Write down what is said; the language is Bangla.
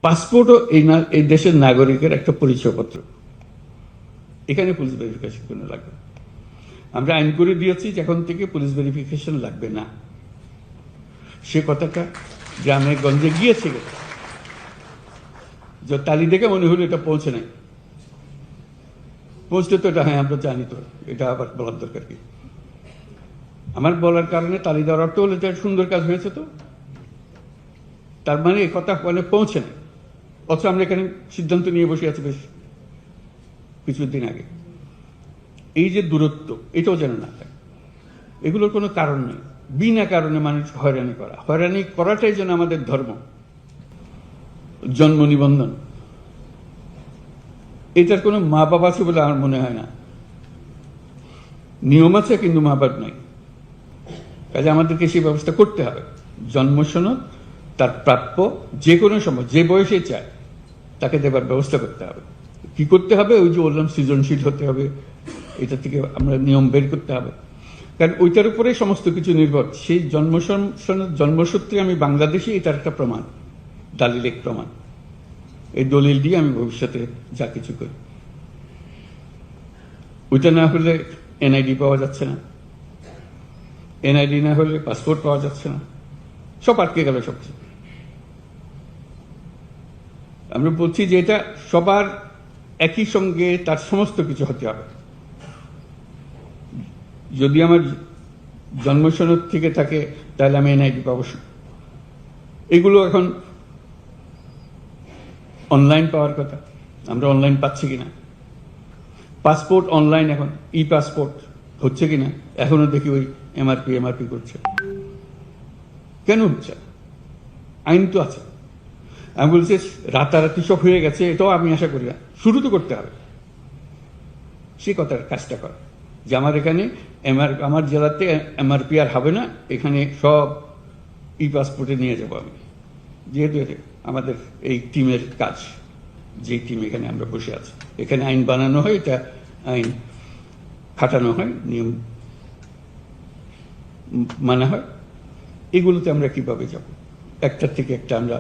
পাসপোর্টও এই দেশের নাগরিকের একটা পরিচয়পত্র। এখানে পুলিশ ভেরিফিকেশন কোনো লাগবে না। আমরা আইন করে দিয়েছি যে এখন থেকে পুলিশ ভেরিফিকেশন লাগবে না। সে কথাটা গ্রামে গঞ্জে গিয়েছে, যে তালি দেখে মনে হলো এটা পৌঁছে নাই। পৌঁছলে তো এটা হ্যাঁ আমরা জানি, তো এটা আবার বলার দরকার কি? আমার বলার কারণে তালি দেওয়ার অর্থ হলে এটা সুন্দর কাজ হয়েছে, তো তার মানে এই কথা মানে পৌঁছে নেই। অথচ আমরা এখানে সিদ্ধান্ত নিয়ে বসে আছি বেশ কিছুদিন আগে। এই যে দূরত্ব, এটাও যেন না থাকে। এগুলোর কোনো কারণ নেই। বিনা কারণে মানুষ হয়রানি করা, হয়রানি করাটাই যেন আমাদের ধর্ম। জন্ম নিবন্ধন, এটার কোনো মা বাবা আছে বলে আমার মনে হয় না। নিয়ম আছে কিন্তু মা বাবা নাই। কাজে আমাদেরকে সেই ব্যবস্থা করতে হবে। জন্ম সনদ তার প্রাপ্য যে কোনো সময় যে বয়সে চায় তাকে দেবার ব্যবস্থা করতে হবে। কি করতে হবে? ওই যে বললাম, সৃজনশীল হতে হবে। এটা থেকে আমরা নিয়ম বের করতে হবে, কারণ ওইটার উপরে সমস্ত কিছু নির্ভর। সেই জন্মসূত্রে আমি বাংলাদেশি, এটার একটা প্রমাণ, দালিলিক প্রমাণ। এই দলিল দিয়ে আমি ভবিষ্যতে যা কিছু করি। ওইটা না হলে এনআইডি পাওয়া যাচ্ছে না, এনআইডি না হলে পাসপোর্ট পাওয়া যাচ্ছে না, সব আটকে গেল সবকিছু। আমরা বলছি যে এটা সবার একই সঙ্গে তার সমস্ত কিছু হতে হবে। যদি আমার জন্মসনদ থেকে থাকে তাহলে আমি এনআইডি পাবো। এগুলো এখন অনলাইন পাওয়ার কথা, আমরা অনলাইন পাচ্ছি কিনা? পাসপোর্ট অনলাইন, এখন ই পাসপোর্ট হচ্ছে কিনা? এখনো দেখি ওই এমআরপি করছে। কেন হচ্ছে? আইন তো আছে। আমি বলছি রাতারাতি সব হয়ে গেছে, এটাও আমি আশা করি না। শুরু তো করতে হবে সে কথার কাজটা করা, যে আমার এখানে আমার জেলাতে এমআরপি আর হবে না, এখানে সব ই পাসপোর্টে নিয়ে যাবো আমি। যেহেতু আমাদের এই টিমের কাজ, যে টিম এখানে আমরা বসে আছি, এখানে আইন বানানো হয়, এটা আইন খাটানো হয়, নিয়ম মানা হয়। এগুলোতে আমরা কিভাবে যাব? একটার থেকে একটা আমরা